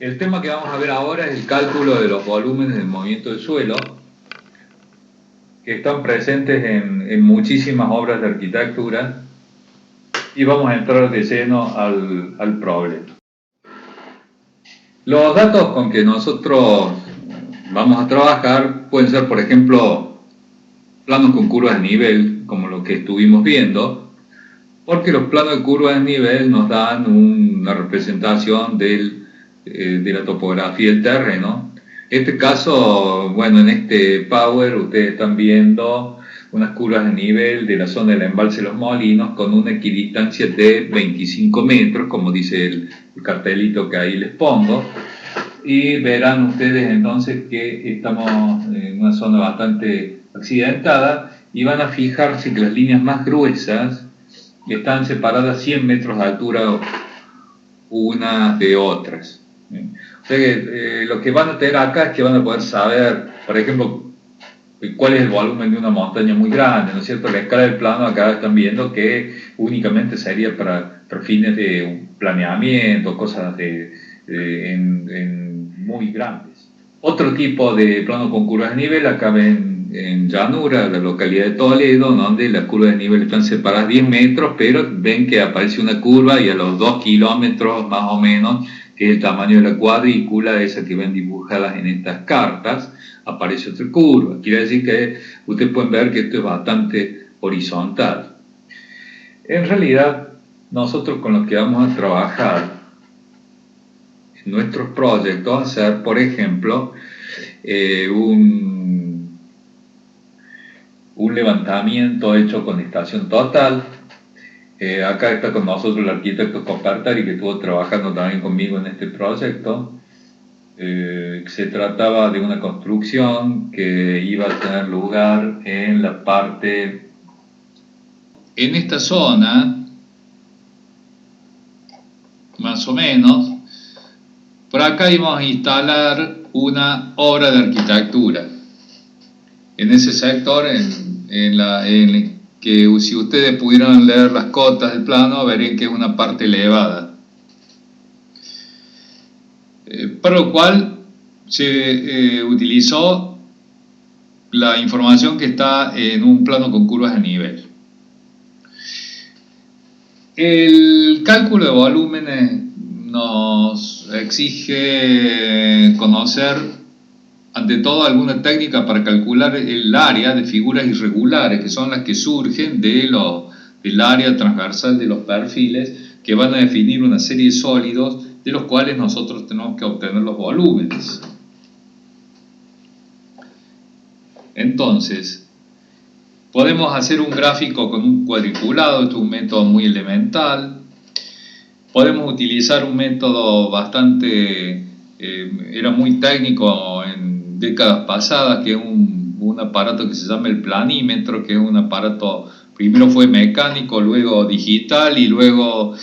El tema que vamos a ver ahora es el cálculo de los volúmenes del movimiento del suelo, que están presentes en muchísimas obras de arquitectura, y vamos a entrar de lleno al problema. Los datos con que nosotros vamos a trabajar pueden ser, por ejemplo, planos con curvas de nivel, como lo que estuvimos viendo, porque los planos de curvas de nivel nos dan una representación de la topografía del terreno. En este caso, bueno, en este Power ustedes están viendo unas curvas de nivel de la zona del embalse de los Molinos con una equidistancia de 25 metros, como dice el cartelito que ahí les pongo. Y verán ustedes entonces que estamos en una zona bastante accidentada y van a fijarse que las líneas más gruesas están separadas 100 metros de altura unas de otras. O sea que lo que van a tener acá es que van a poder saber, por ejemplo, cuál es el volumen de una montaña muy grande, ¿no es cierto? La escala del plano acá están viendo que únicamente sería para fines de planeamiento, cosas muy grandes. Otro tipo de plano con curvas de nivel, acá ven en llanura, la localidad de Toledo, donde las curvas de nivel están separadas 10 metros, pero ven que aparece una curva y a los 2 kilómetros más o menos, que es el tamaño de la cuadrícula, esa que ven dibujadas en estas cartas, aparece otra curva. Quiere decir que ustedes pueden ver que esto es bastante horizontal. En realidad, nosotros con lo que vamos a trabajar en nuestros proyectos va a ser, por ejemplo, un levantamiento hecho con estación total. Acá está con nosotros el arquitecto Copartari, que estuvo trabajando también conmigo en este proyecto. Se trataba de una construcción que iba a tener lugar en la parte, en esta zona, más o menos. Por acá íbamos a instalar una obra de arquitectura. En ese sector, que si ustedes pudieran leer las cotas del plano, verían que es una parte elevada. Para lo cual se utilizó la información que está en un plano con curvas de nivel. El cálculo de volúmenes nos exige conocer, ante todo, alguna técnica para calcular el área de figuras irregulares, que son las que surgen del área transversal de los perfiles, que van a definir una serie de sólidos de los cuales nosotros tenemos que obtener los volúmenes. Entonces, podemos hacer un gráfico con un cuadriculado, esto es un método muy elemental. Podemos utilizar un método bastante, era muy técnico en décadas pasadas, que es un aparato que se llama el planímetro, que es un aparato, primero fue mecánico, luego digital y luego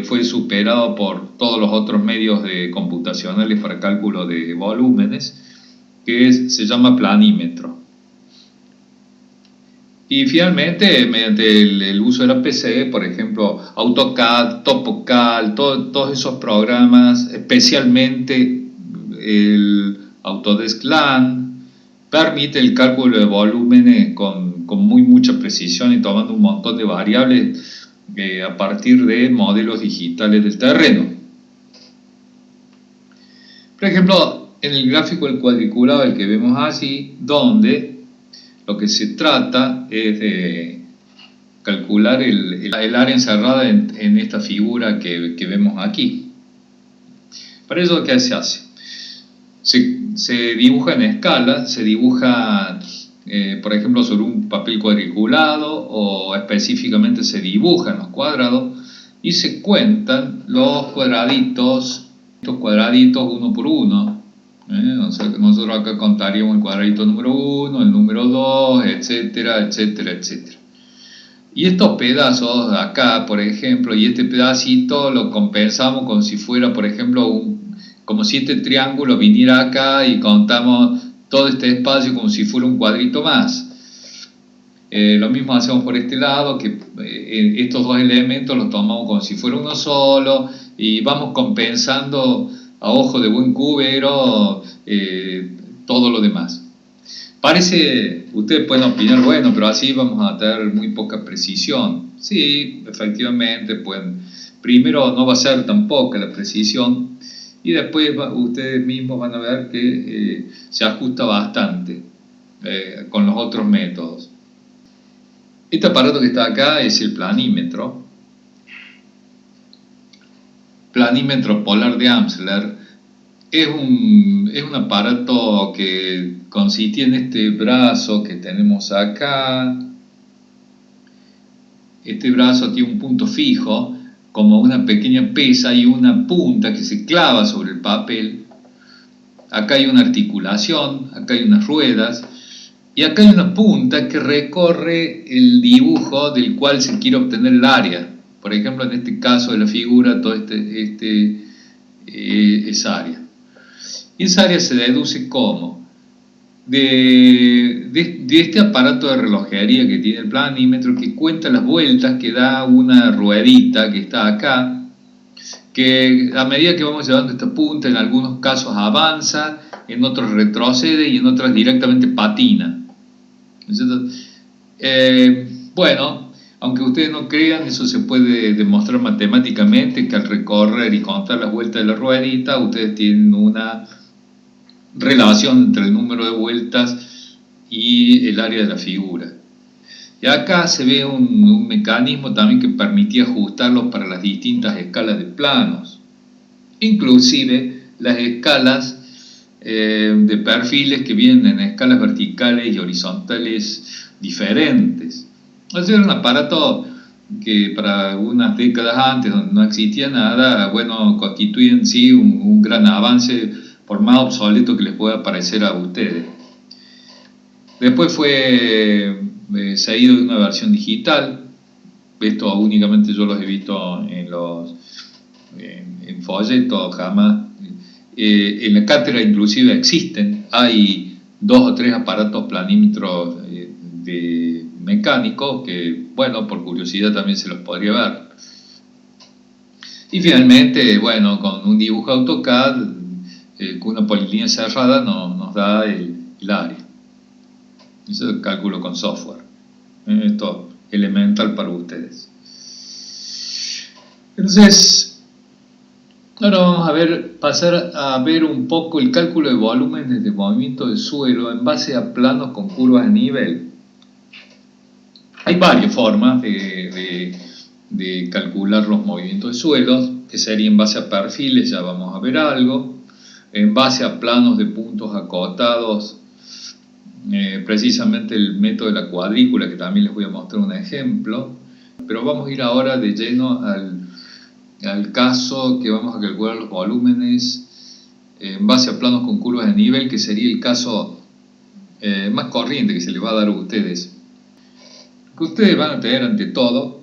fue superado por todos los otros medios computacionales para cálculo de volúmenes, se llama planímetro. Y finalmente, mediante el uso de la PC, por ejemplo, AutoCAD, TopoCAD, todos esos programas, especialmente el Autodesk LAN, permite el cálculo de volúmenes con mucha precisión y tomando un montón de variables a partir de modelos digitales del terreno. Por ejemplo, en el gráfico del cuadriculado, el que vemos así, donde lo que se trata es de calcular el área encerrada en esta figura que vemos aquí. Para eso, ¿qué se hace? Se dibuja en escala, se dibuja, por ejemplo, sobre un papel cuadriculado, o específicamente se dibujan los cuadrados y se cuentan los cuadraditos, estos cuadraditos uno por uno. O sea, que nosotros acá contaríamos el cuadradito número 1, el número 2, etcétera, etcétera, etcétera. Y estos pedazos acá, por ejemplo, y este pedacito lo compensamos como si fuera, por ejemplo, como si este triángulo viniera acá y contamos todo este espacio como si fuera un cuadrito más. Lo mismo hacemos por este lado, que estos dos elementos los tomamos como si fuera uno solo y vamos compensando a ojo de buen cubero, todo lo demás. Parece, ustedes pueden opinar, bueno, pero así vamos a tener muy poca precisión. Sí, efectivamente, primero no va a ser tan poca la precisión y después ustedes mismos van a ver que se ajusta bastante con los otros métodos. Este aparato que está acá es el planímetro polar de Amsler. Es un aparato que consiste en este brazo que tenemos acá. Este brazo tiene un punto fijo, como una pequeña pesa y una punta que se clava sobre el papel. Acá hay una articulación, acá hay unas ruedas y acá hay una punta que recorre el dibujo del cual se quiere obtener el área. Por ejemplo, en este caso de la figura, todo esa área. Y esa área se deduce ¿cómo? De este aparato de relojería que tiene el planímetro, que cuenta las vueltas que da una ruedita que está acá, que a medida que vamos llevando esta punta, en algunos casos avanza, en otros retrocede y en otras directamente patina. Bueno, aunque ustedes no crean, eso se puede demostrar matemáticamente, que al recorrer y contar las vueltas de la ruedita, ustedes tienen una relación entre el número de vueltas y el área de la figura. Y acá se ve un mecanismo también que permitía ajustarlo para las distintas escalas de planos, inclusive las escalas de perfiles que vienen en escalas verticales y horizontales diferentes. O sea, era un aparato que para unas décadas antes, donde no existía nada, bueno, constituye en sí un gran avance, por más obsoleto que les pueda parecer a ustedes. Después fue seguido de una versión digital. Esto únicamente yo los he visto en folletos, jamás. En la cátedra inclusive existen, hay 2 o 3 aparatos planímetros de mecánicos que, bueno, por curiosidad también se los podría ver. Y finalmente, bueno, con un dibujo AutoCAD, con una polilínea cerrada nos da el área. Eso es cálculo con software. Esto es elemental para ustedes. Entonces, ahora vamos a pasar a ver un poco el cálculo de volúmenes de movimiento del suelo en base a planos con curvas de nivel. Hay varias formas de calcular los movimientos de suelos, que sería en base a perfiles, ya vamos a ver algo, en base a planos de puntos acotados, precisamente el método de la cuadrícula, que también les voy a mostrar un ejemplo, pero vamos a ir ahora de lleno al caso que vamos a calcular los volúmenes en base a planos con curvas de nivel, que sería el caso más corriente que se les va a dar a ustedes. Lo que ustedes van a tener ante todo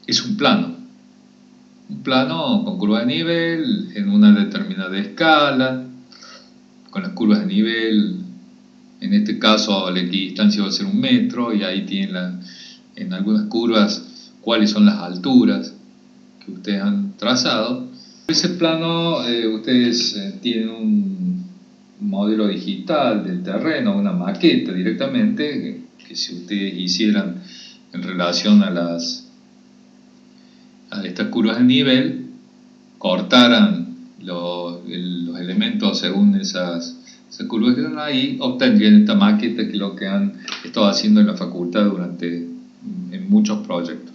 es un plano con curvas de nivel en una determinada escala, con las curvas de nivel. En este caso la equidistancia va a ser 1 metro y ahí tienen en algunas curvas cuáles son las alturas que ustedes han trazado. En ese plano ustedes tienen un modelo digital del terreno, una maqueta directamente, que si ustedes hicieran en relación a estas curvas de nivel, cortaran los elementos según esas curvas que están ahí, obtendrían esta maqueta, que es lo que han estado haciendo en la facultad en muchos proyectos.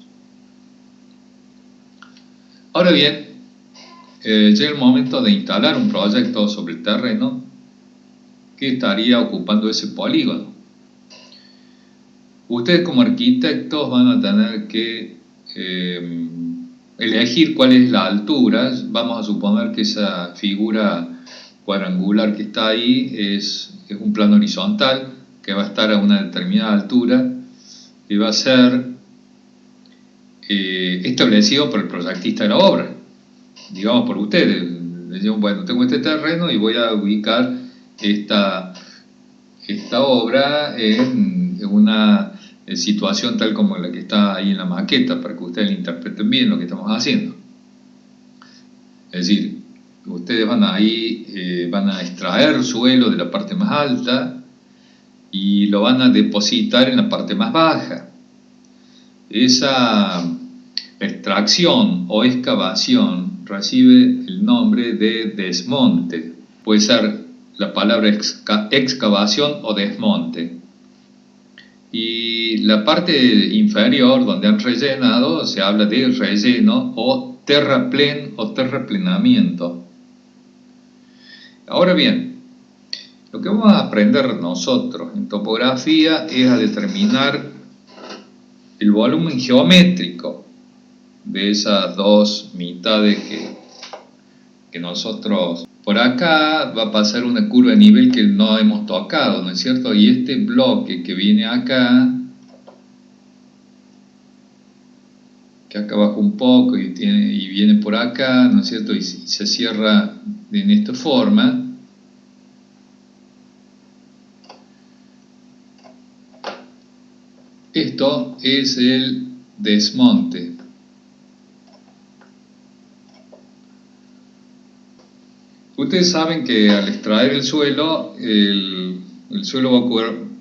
Ahora bien, llega el momento de instalar un proyecto sobre el terreno que estaría ocupando ese polígono. Ustedes como arquitectos van a tener que elegir cuál es la altura. Vamos a suponer que esa figura cuadrangular que está ahí es un plano horizontal que va a estar a una determinada altura y va a ser establecido por el proyectista de la obra, digamos por ustedes. Les digo, bueno, tengo este terreno y voy a ubicar esta obra en una situación tal como la que está ahí en la maqueta, para que ustedes interpreten bien lo que estamos haciendo. Es decir, Ustedes van ahí, van a extraer suelo de la parte más alta y lo van a depositar en la parte más baja. Esa extracción o excavación recibe el nombre de desmonte. Puede ser la palabra excavación o desmonte. Y la parte inferior, donde han rellenado, se habla de relleno o terraplén o terraplenamiento. Ahora bien, lo que vamos a aprender nosotros en topografía es a determinar el volumen geométrico de esas dos mitades que nosotros... Por acá va a pasar una curva de nivel que no hemos tocado, ¿no es cierto? Y este bloque que viene acá, que acá baja un poco y viene por acá, ¿no es cierto? Y se cierra en esta forma. Esto es el desmonte. Ustedes saben que al extraer el suelo, el suelo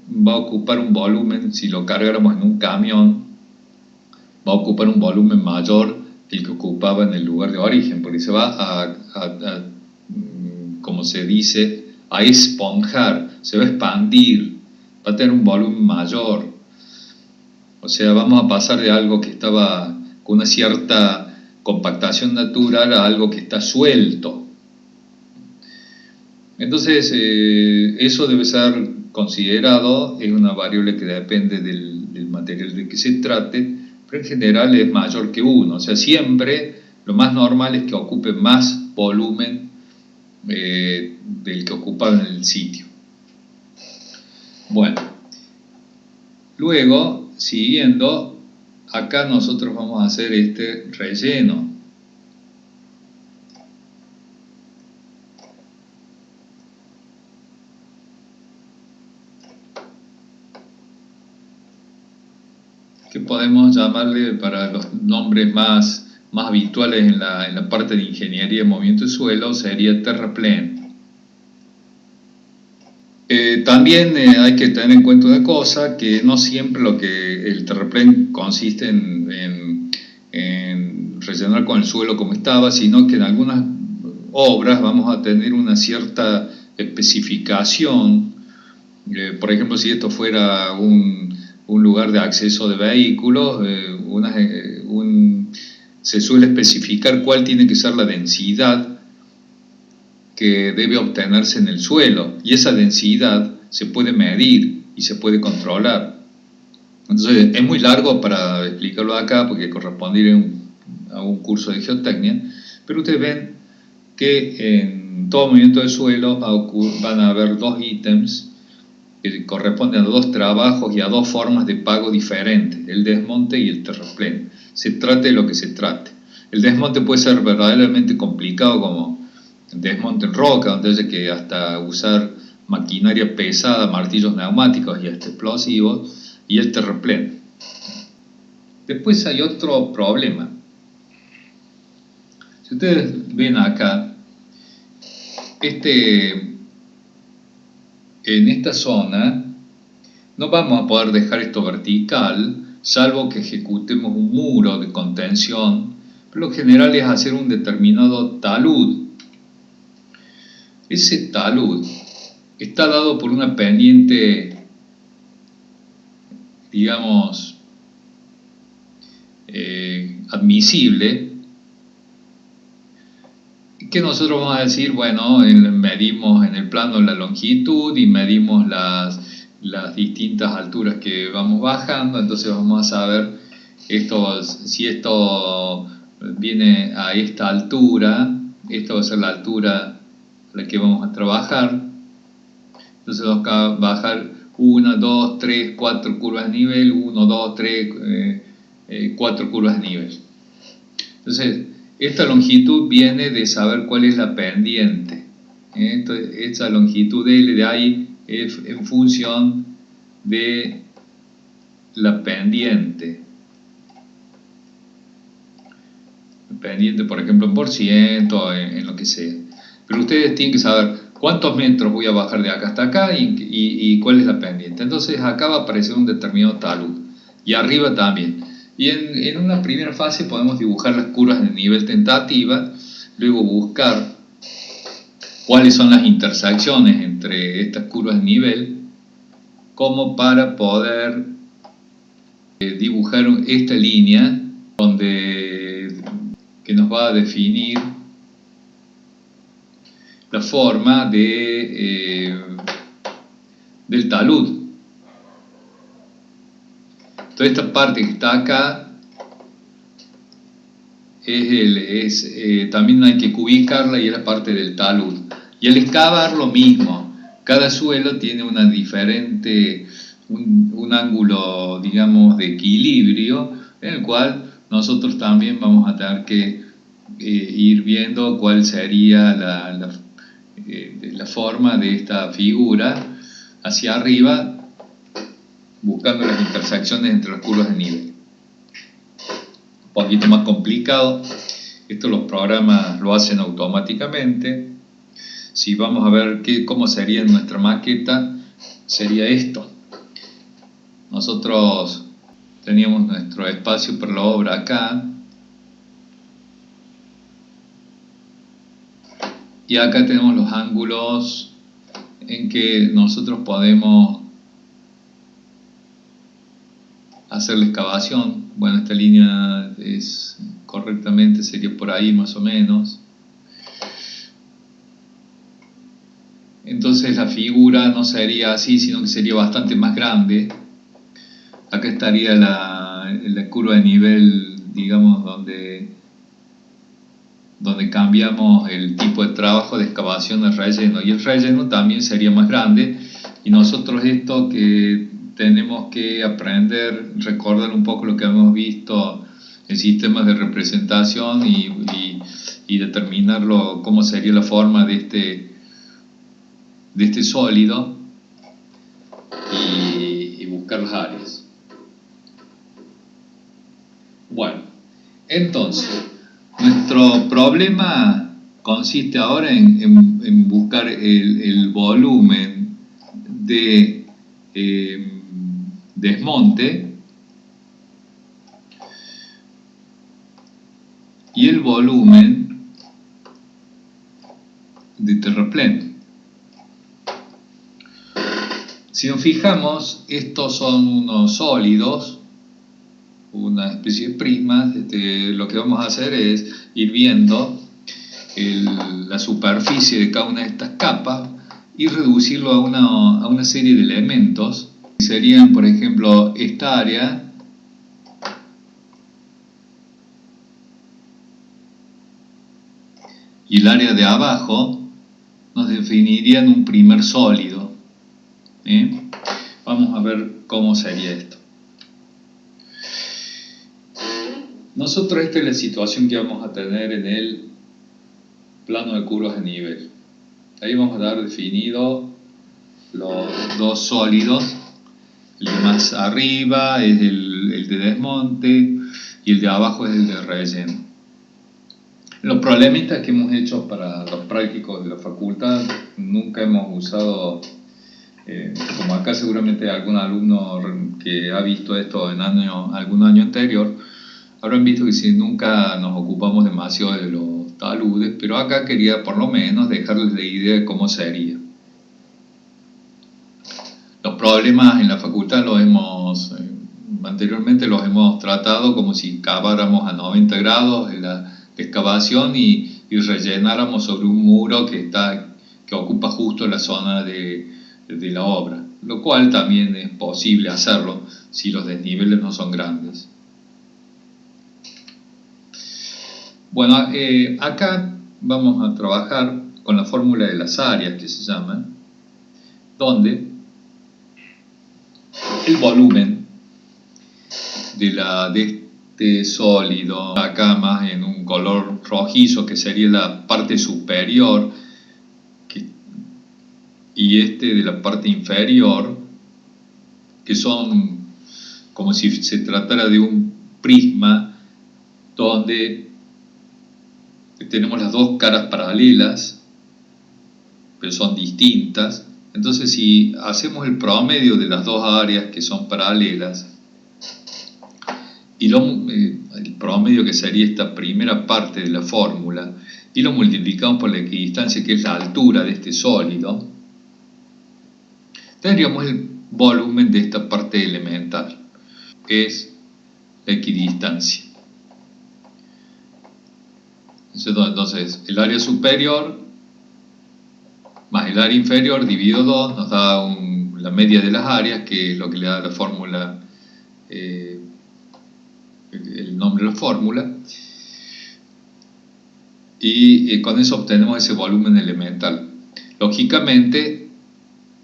va a ocupar un volumen, si lo cargáramos en un camión, va a ocupar un volumen mayor que el que ocupaba en el lugar de origen, porque se va como se dice, a esponjar, se va a expandir, va a tener un volumen mayor. O sea, vamos a pasar de algo que estaba con una cierta compactación natural a algo que está suelto. Entonces, eso debe ser considerado, es una variable que depende del material de que se trate, pero en general es mayor que 1. O sea, siempre lo más normal es que ocupe más volumen del que ocupaba en el sitio. Bueno, luego, siguiendo, acá nosotros vamos a hacer este relleno. Que podemos llamarle, para los nombres más habituales en la parte de ingeniería de movimiento de suelo, sería terraplén. También hay que tener en cuenta una cosa, que no siempre lo que el terraplén consiste en rellenar con el suelo como estaba, sino que en algunas obras vamos a tener una cierta especificación. Por ejemplo, si esto fuera un lugar de acceso de vehículos, se suele especificar cuál tiene que ser la densidad que debe obtenerse en el suelo, y esa densidad se puede medir y se puede controlar. Entonces es muy largo para explicarlo acá porque correspondería a un curso de geotecnia, pero ustedes ven que en todo movimiento de suelo van a haber dos ítems que corresponden a dos trabajos y a dos formas de pago diferentes, el desmonte y el terraplén. Se trate de lo que se trate. El desmonte puede ser verdaderamente complicado, como desmonte en roca, donde hay que hasta usar maquinaria pesada, martillos neumáticos y hasta explosivos, y el terraplén. Después hay otro problema. Si ustedes ven acá, en esta zona no vamos a poder dejar esto vertical, salvo que ejecutemos un muro de contención, pero lo general es hacer un determinado talud. Ese talud está dado por una pendiente, digamos, admisible, que nosotros vamos a decir, bueno, medimos en el plano la longitud y medimos las distintas alturas que vamos bajando, entonces vamos a saber si esto viene a esta altura, esta va a ser la altura a la que vamos a trabajar. Entonces vamos a bajar 1, 2, 3, 4 curvas de nivel, 1, 2, 3, 4 curvas de nivel. Entonces, esta longitud viene de saber cuál es la pendiente. Entonces, esta longitud L de ahí es en función de la pendiente. Pendiente, por ejemplo, en por ciento, en lo que sea. Pero ustedes tienen que saber cuántos metros voy a bajar de acá hasta acá y cuál es la pendiente. Entonces acá va a aparecer un determinado talud y arriba también. Y en una primera fase podemos dibujar las curvas de nivel tentativa, luego buscar cuáles son las intersecciones entre estas curvas de nivel, como para poder dibujar esta línea que nos va a definir la forma del talud. Toda esta parte que está acá también hay que cubicarla y es la parte del talud. Y al excavar lo mismo, cada suelo tiene una diferente, un ángulo, digamos, de equilibrio, en el cual nosotros también vamos a tener que ir viendo cuál sería la forma de esta figura hacia arriba, buscando las intersecciones entre las curvas de nivel. Un poquito más complicado, esto los programas lo hacen automáticamente. Si vamos a ver cómo sería en nuestra maqueta, sería esto. Nosotros teníamos nuestro espacio para la obra acá, y acá tenemos los ángulos en que nosotros podemos hacer la excavación. Bueno, esta línea correctamente sería por ahí más o menos. Entonces la figura no sería así, sino que sería bastante más grande. Acá estaría la curva de nivel, digamos, donde cambiamos el tipo de trabajo de excavación del relleno, y el relleno también sería más grande. Y nosotros esto que tenemos que aprender, recordar un poco lo que hemos visto en sistemas de representación y determinarlo, cómo sería la forma de este sólido y buscar las áreas. Bueno, entonces nuestro problema consiste ahora en buscar el volumen de desmonte y el volumen de terraplén. Si nos fijamos, estos son unos sólidos, una especie de prismas. Lo que vamos a hacer es ir viendo la superficie de cada una de estas capas y reducirlo a una serie de elementos. Serían, por ejemplo, esta área, y el área de abajo nos definirían un primer sólido. Vamos a ver cómo sería esto. Nosotros, esta es la situación que vamos a tener en el plano de curvas de nivel. Ahí vamos a dar definido los dos sólidos. El de más arriba es el de desmonte y el de abajo es el de relleno. Los problemitas que hemos hecho para los prácticos de la facultad, nunca hemos usado, como acá seguramente algún alumno que ha visto esto en algún año anterior, habrán visto que si nunca nos ocupamos demasiado de los taludes, pero acá quería por lo menos dejarles la idea de cómo sería. Los problemas en la facultad anteriormente los hemos tratado como si caváramos a 90 grados en la excavación y rellenáramos sobre un muro que ocupa justo la zona de la obra, lo cual también es posible hacerlo si los desniveles no son grandes. Bueno, acá vamos a trabajar con la fórmula de las áreas, que se llama, donde el volumen de este sólido, acá más en un color rojizo, que sería la parte superior, y este de la parte inferior, que son como si se tratara de un prisma donde tenemos las dos caras paralelas, pero son distintas. Entonces, si hacemos el promedio de las dos áreas que son paralelas, y el promedio que sería esta primera parte de la fórmula, y lo multiplicamos por la equidistancia, que es la altura de este sólido, tendríamos el volumen de esta parte elemental, que es la equidistancia. Entonces, el área superior más el área inferior dividido 2 nos da la media de las áreas, que es lo que le da la fórmula, el nombre de la fórmula, y con eso obtenemos ese volumen elemental. Lógicamente,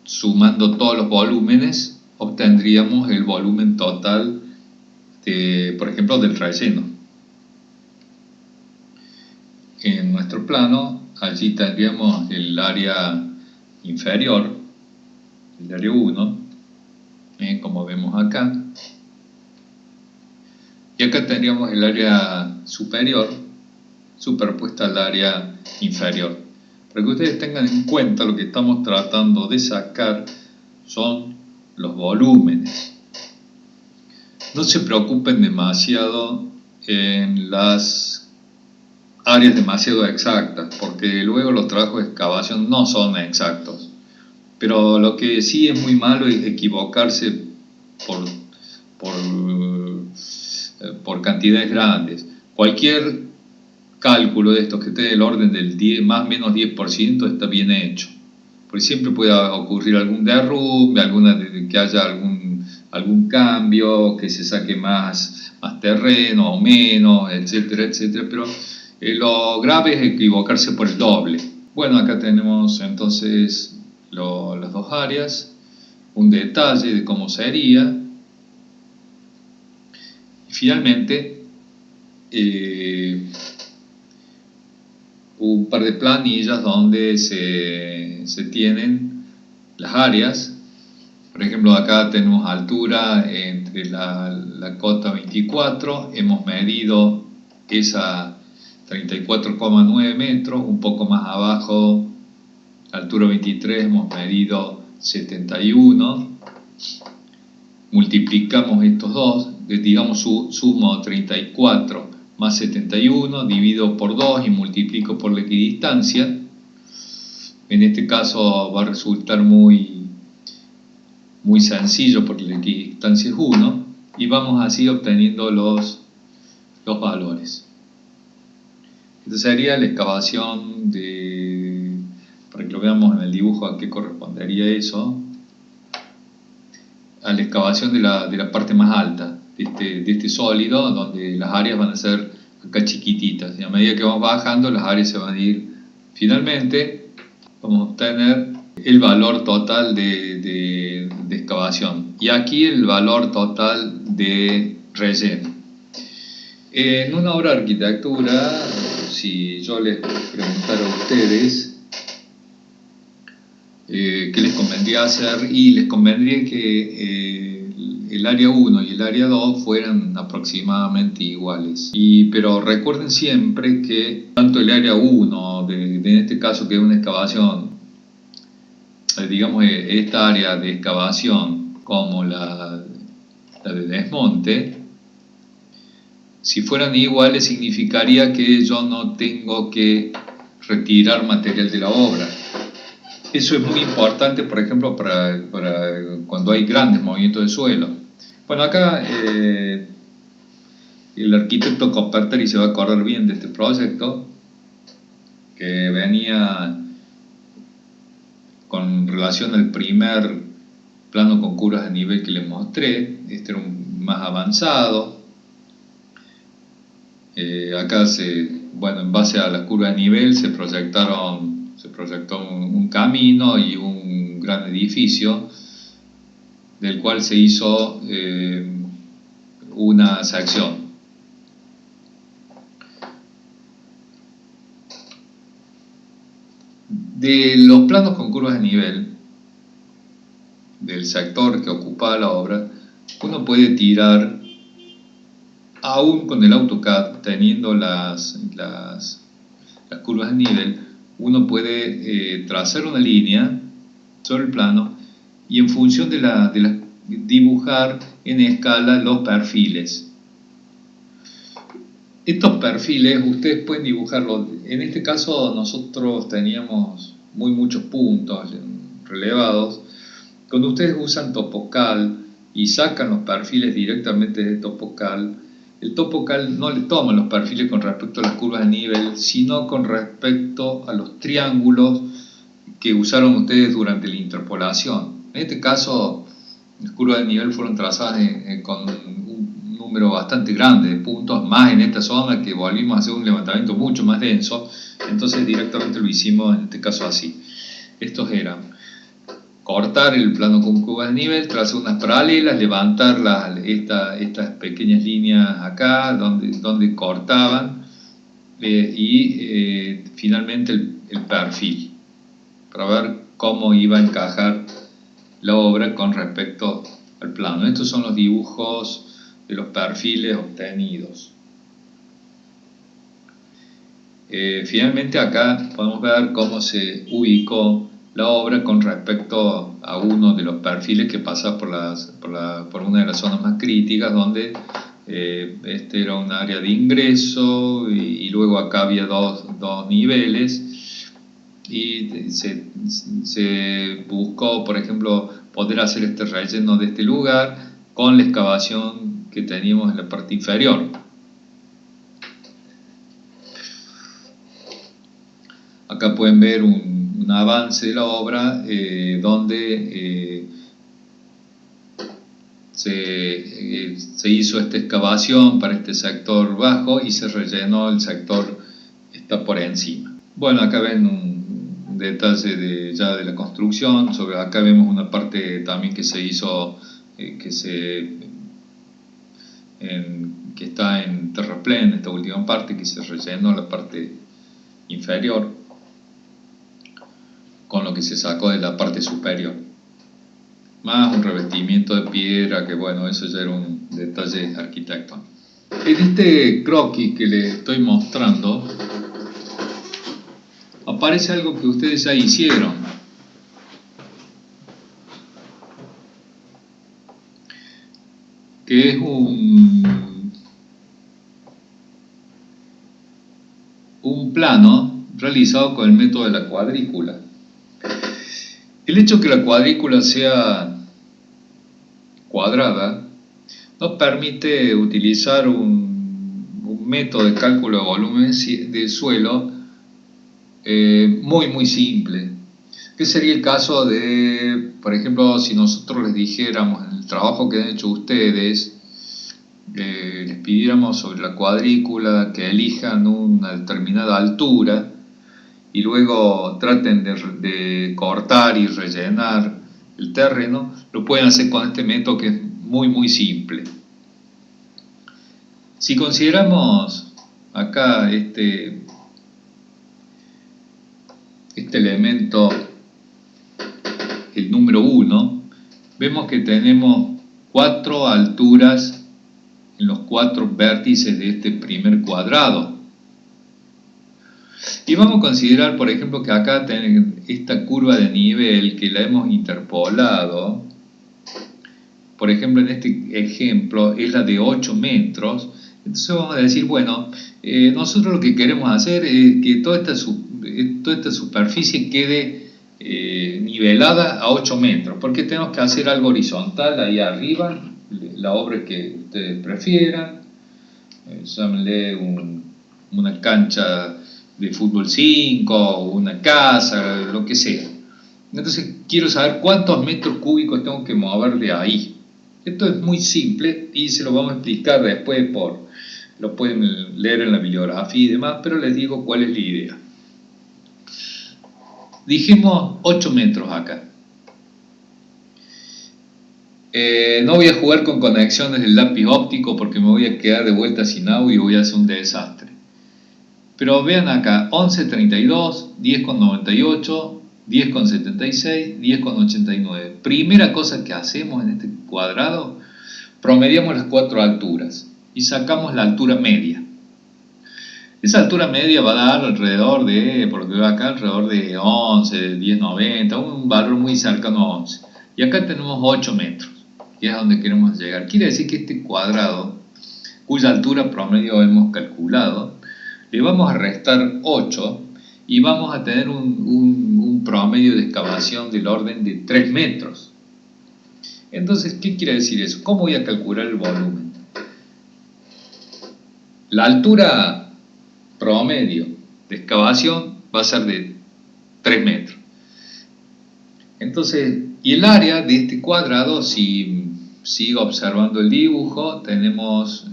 sumando todos los volúmenes, obtendríamos el volumen total, por ejemplo, del relleno. En nuestro plano, allí tendríamos el área inferior, el área 1, como vemos acá. Y acá tendríamos el área superior superpuesta al área inferior. Para que ustedes tengan en cuenta, lo que estamos tratando de sacar son los volúmenes. No se preocupen demasiado en las áreas demasiado exactas, porque luego los trabajos de excavación no son exactos. Pero lo que sí es muy malo es equivocarse por cantidades grandes. Cualquier cálculo de estos que esté del orden del 10, más o menos 10% está bien hecho, porque siempre puede ocurrir algún derrumbe, que haya algún cambio, que se saque más terreno o menos, etcétera, etcétera, pero lo grave es equivocarse por el doble. Bueno, acá tenemos entonces las dos áreas, un detalle de cómo sería, y finalmente un par de planillas donde se tienen las áreas. Por ejemplo, acá tenemos altura entre la cota 24, hemos medido esa 34,9 metros, un poco más abajo, altura 23, hemos medido 71, multiplicamos estos dos, digamos sumo 34 más 71, divido por 2 y multiplico por la equidistancia. En este caso va a resultar muy sencillo porque la equidistancia es 1, y vamos así obteniendo los valores. Esta sería la excavación para que lo veamos en el dibujo a qué correspondería eso, a la excavación de la parte más alta de este sólido, donde las áreas van a ser acá chiquititas, y a medida que vamos bajando las áreas se van a ir. Finalmente vamos a obtener el valor total de excavación, y aquí el valor total de relleno. En una obra de arquitectura, si yo les preguntara a ustedes qué les convendría hacer, y les convendría que el área 1 y el área 2 fueran aproximadamente iguales. Pero recuerden siempre que tanto el área 1, en este caso que es una excavación, digamos esta área de excavación, como la de desmonte, si fueran iguales significaría que yo no tengo que retirar material de la obra. Eso es muy importante, por ejemplo, para cuando hay grandes movimientos de suelo. Bueno, acá el arquitecto Copperteri se va a acordar bien de este proyecto, que venía con relación al primer plano con curvas de nivel que les mostré. Este era un más avanzado. Acá en base a las curvas de nivel se proyectó un camino y un gran edificio, del cual se hizo una sección. De los planos con curvas de nivel del sector que ocupaba la obra, uno puede tirar, aún con el AutoCAD, teniendo las curvas de nivel, uno puede trazar una línea sobre el plano y en función de dibujar en escala los perfiles. Estos perfiles ustedes pueden dibujarlos. En este caso nosotros teníamos muchos puntos relevados. Cuando ustedes usan Topocal y sacan los perfiles directamente de Topocal, el Topocal no le toma los perfiles con respecto a las curvas de nivel, sino con respecto a los triángulos que usaron ustedes durante la interpolación. En este caso, las curvas de nivel fueron trazadas con un número bastante grande de puntos, más en esta zona que volvimos a hacer un levantamiento mucho más denso, entonces directamente lo hicimos en este caso así. Estos eran cortar el plano con curvas de nivel, trazar unas paralelas, levantar estas pequeñas líneas acá donde cortaban y finalmente el perfil, para ver cómo iba a encajar la obra con respecto al plano. Estos son los dibujos de los perfiles obtenidos. Finalmente acá podemos ver cómo se ubicó la obra con respecto a uno de los perfiles que pasa por una de las zonas más críticas, donde este era un área de ingreso y luego acá había dos niveles, y se buscó, por ejemplo, poder hacer este relleno de este lugar con la excavación que teníamos en la parte inferior. Acá pueden ver un avance de la obra donde se hizo esta excavación para este sector bajo y se rellenó el sector está por encima. Bueno, acá ven un detalle ya de la construcción. Acá vemos una parte también que se hizo, que está en terraplén, esta última parte que se rellenó la parte inferior con lo que se sacó de la parte superior, más un revestimiento de piedra, que bueno, eso ya era un detalle arquitectónico. En este croquis que les estoy mostrando aparece algo que ustedes ya hicieron, que es un plano realizado con el método de la cuadrícula. El hecho que la cuadrícula sea cuadrada nos permite utilizar un método de cálculo de volumen de suelo muy simple, que sería el caso de, por ejemplo, si nosotros les dijéramos en el trabajo que han hecho ustedes, les pidiéramos sobre la cuadrícula que elijan una determinada altura y luego traten de cortar y rellenar el terreno, lo pueden hacer con este método que es muy simple. Si consideramos acá este elemento, el número 1, vemos que tenemos 4 alturas en los 4 vértices de este primer cuadrado. Y vamos a considerar, por ejemplo, que acá tenemos esta curva de nivel que la hemos interpolado. Por ejemplo, en este ejemplo es la de 8 metros. Entonces vamos a decir, bueno, nosotros lo que queremos hacer es que toda esta superficie quede nivelada a 8 metros. Porque tenemos que hacer algo horizontal ahí arriba, la obra que ustedes prefieran. Llámenle una cancha de fútbol 5, una casa, lo que sea. Entonces quiero saber cuántos metros cúbicos tengo que mover de ahí. Esto es muy simple y se lo vamos a explicar después, lo pueden leer en la bibliografía y demás, pero les digo cuál es la idea. Dijimos 8 metros acá. No voy a jugar con conexiones del lápiz óptico porque me voy a quedar de vuelta sin audio y voy a hacer un desastre. Pero vean acá, 11,32, 10,98, 10,76, 10,89. Primera cosa que hacemos en este cuadrado, promediamos las 4 alturas y sacamos la altura media. Esa altura media va a dar alrededor de, por lo que veo acá, alrededor de 11, 10,90, un valor muy cercano a 11. Y acá tenemos 8 metros, que es a donde queremos llegar. Quiere decir que este cuadrado, cuya altura promedio hemos calculado, le vamos a restar 8 y vamos a tener un promedio de excavación del orden de 3 metros. Entonces, ¿qué quiere decir eso? ¿Cómo voy a calcular el volumen? La altura promedio de excavación va a ser de 3 metros. Entonces, y el área de este cuadrado, si sigo observando el dibujo, tenemos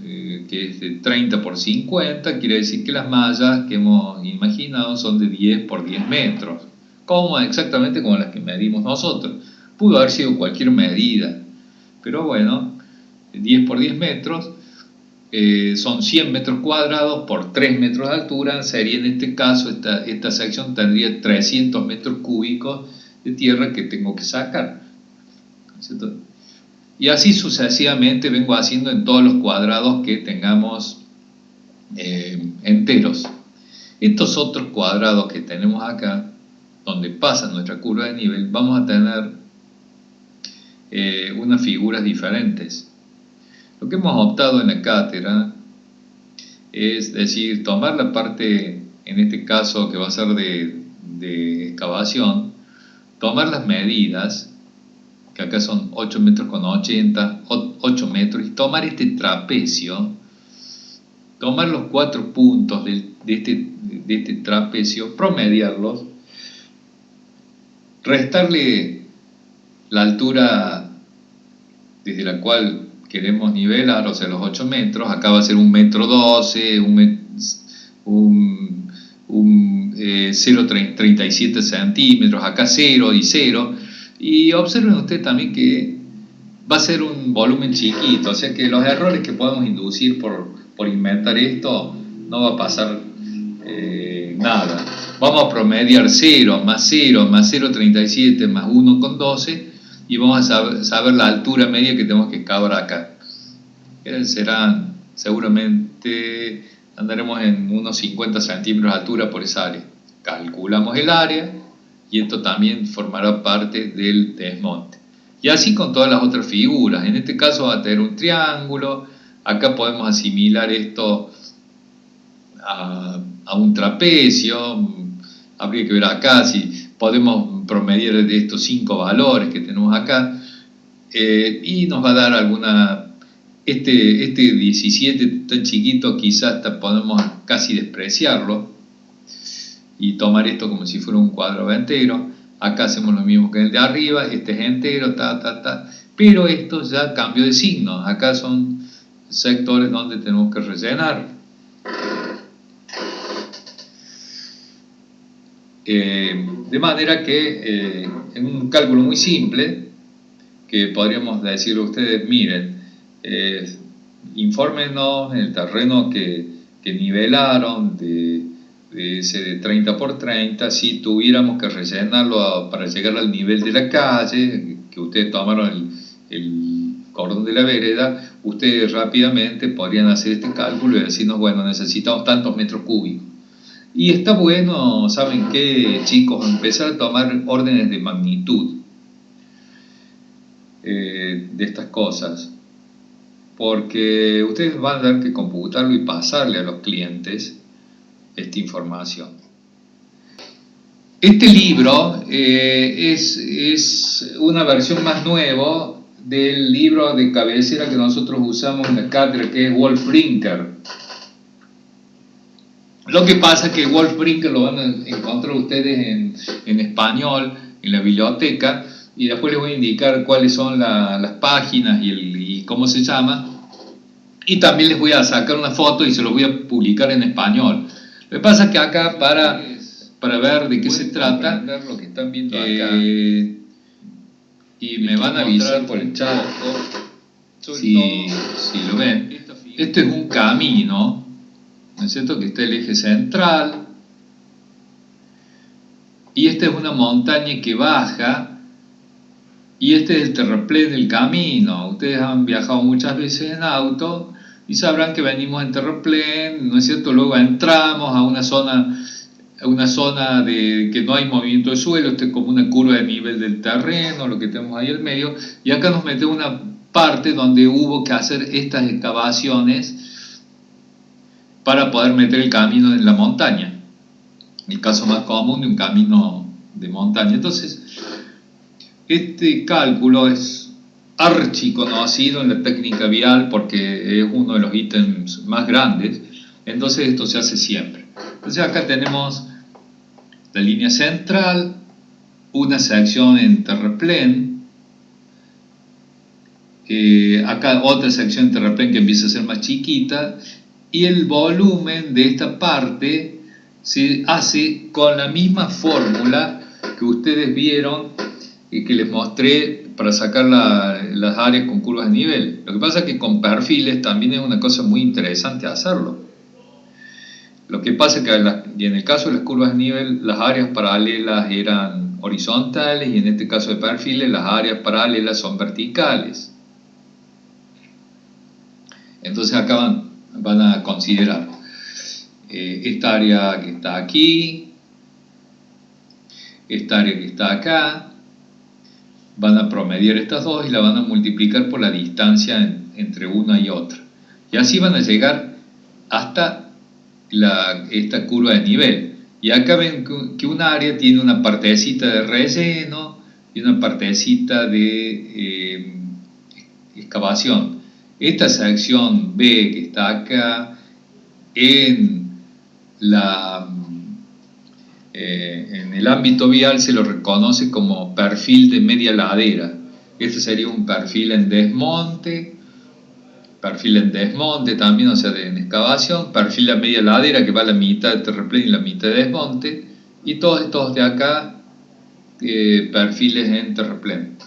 que es de 30 por 50, quiere decir que las mallas que hemos imaginado son de 10 por 10 metros, exactamente como las que medimos nosotros. Pudo haber sido cualquier medida, pero bueno, 10 por 10 metros, son 100 metros cuadrados por 3 metros de altura, sería en este caso, esta sección tendría 300 metros cúbicos de tierra que tengo que sacar, ¿cierto? Y así sucesivamente vengo haciendo en todos los cuadrados que tengamos enteros. Estos otros cuadrados que tenemos acá, donde pasa nuestra curva de nivel, vamos a tener unas figuras diferentes. Lo que hemos optado en la cátedra es decir, tomar la parte, en este caso que va a ser de excavación, tomar las medidas, que acá son 8 metros con 80, 8 metros, y tomar este trapecio, tomar los 4 puntos de este trapecio, promediarlos, restarle la altura desde la cual queremos nivelar, o sea, los 8 metros, acá va a ser 1,12 m, 0,37 centímetros, acá 0 y 0, y observen ustedes también que va a ser un volumen chiquito, o sea que los errores que podemos inducir por inventar esto, no va a pasar nada. Vamos a promediar 0, más 0,37, más 1,12, y vamos a saber la altura media que tenemos que excavar acá. Serán, seguramente andaremos en unos 50 centímetros de altura por esa área. Calculamos el área y esto también formará parte del desmonte. Y así con todas las otras figuras. En este caso va a tener un triángulo. Acá podemos asimilar esto a un trapecio. Habría que ver acá si podemos promediar de estos 5 valores que tenemos acá. Y nos va a dar alguna... Este 17 tan chiquito quizás hasta podemos casi despreciarlo y tomar esto como si fuera un cuadrado entero. Acá hacemos lo mismo que el de arriba, este es entero, pero esto ya cambió de signo. Acá son sectores donde tenemos que rellenar. De manera que en un cálculo muy simple, que podríamos decirle a ustedes, miren, infórmenos el terreno que nivelaron de ese de 30 por 30, si tuviéramos que rellenarlo para llegar al nivel de la calle, que ustedes tomaron el cordón de la vereda, ustedes rápidamente podrían hacer este cálculo y decirnos, bueno, necesitamos tantos metros cúbicos. Y está bueno, ¿saben qué, chicos? Empezar a tomar órdenes de magnitud de estas cosas, porque ustedes van a tener que computarlo y pasarle a los clientes esta información. Este libro es una versión más nueva del libro de cabecera que nosotros usamos en la cátedra, que es Wolf Brinker. Lo que pasa es que Wolf Brinker lo van a encontrar ustedes en español, en la biblioteca, y después les voy a indicar cuáles son las páginas y cómo se llama, y también les voy a sacar una foto y se los voy a publicar en español. Lo que pasa es que acá, para ver de qué se trata, lo que están viendo acá, y me van a avisar por el chat si lo ven. Este es un camino, ¿no es cierto?, que está el eje central, y esta es una montaña que baja, y este es el terraplén del camino. Ustedes han viajado muchas veces en auto y sabrán que venimos en terraplén, ¿no es cierto? Luego entramos a una zona de que no hay movimiento de suelo, esto es como una curva de nivel del terreno, lo que tenemos ahí al medio, y acá nos metemos una parte donde hubo que hacer estas excavaciones para poder meter el camino en la montaña, el caso más común de un camino de montaña. Entonces, este cálculo es archiconocido en la técnica vial porque es uno de los ítems más grandes, entonces esto se hace siempre. Entonces acá tenemos la línea central, una sección en terraplén, acá otra sección en terraplén que empieza a ser más chiquita, y el volumen de esta parte se hace con la misma fórmula que ustedes vieron y que les mostré para sacar las áreas con curvas de nivel. Lo que pasa es que con perfiles también es una cosa muy interesante hacerlo. Lo que pasa es que en el caso de las curvas de nivel, las áreas paralelas eran horizontales y en este caso de perfiles, las áreas paralelas son verticales. Entonces acá van a considerar esta área que está aquí, esta área que está acá, van a promediar estas dos y la van a multiplicar por la distancia entre una y otra. Y así van a llegar hasta esta curva de nivel. Y acá ven que un área tiene una partecita de relleno y una partecita de excavación. Esta sección B que está acá en el ámbito vial se lo reconoce como perfil de media ladera. Este sería un perfil en desmonte también, o sea, en excavación, perfil a media ladera que va a la mitad de terraplén y la mitad de desmonte, y todos estos de acá perfiles en terraplén.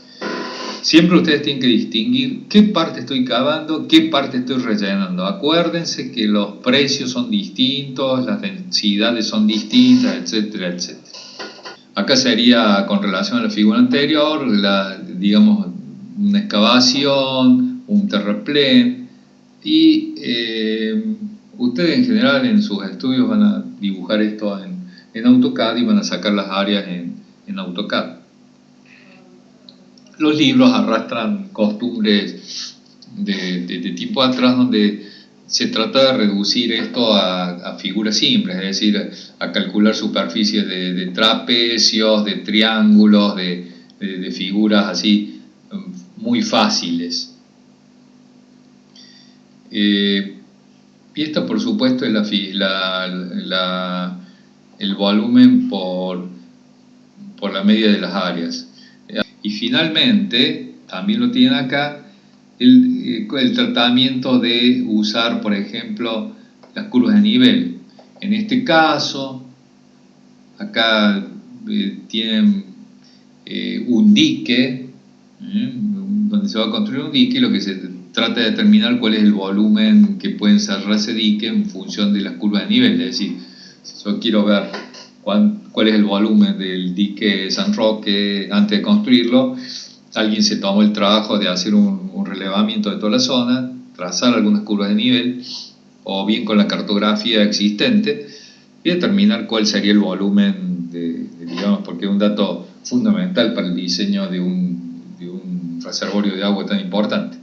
Siempre ustedes tienen que distinguir qué parte estoy cavando, qué parte estoy rellenando. Acuérdense que los precios son distintos, las densidades son distintas, etcétera, etcétera. Acá sería con relación a la figura anterior, digamos, una excavación, un terraplén, y ustedes en general en sus estudios van a dibujar esto en AutoCAD y van a sacar las áreas en AutoCAD. Los libros arrastran costumbres de tiempo atrás donde se trata de reducir esto a figuras simples, es decir, a calcular superficies de trapecios, de triángulos, de figuras así muy fáciles. Y esto por supuesto es el volumen por la media de las áreas. Y finalmente, también lo tienen acá, el tratamiento de usar, por ejemplo, las curvas de nivel. En este caso, acá tienen un dique, donde se va a construir un dique, y lo que se trata de determinar cuál es el volumen que puede cerrar ese dique en función de las curvas de nivel. Es decir, si yo quiero ver cuál es el volumen del dique San Roque antes de construirlo, alguien se tomó el trabajo de hacer un relevamiento de toda la zona, trazar algunas curvas de nivel, o bien con la cartografía existente, y determinar cuál sería el volumen, digamos, porque es un dato fundamental para el diseño de un reservorio de agua tan importante.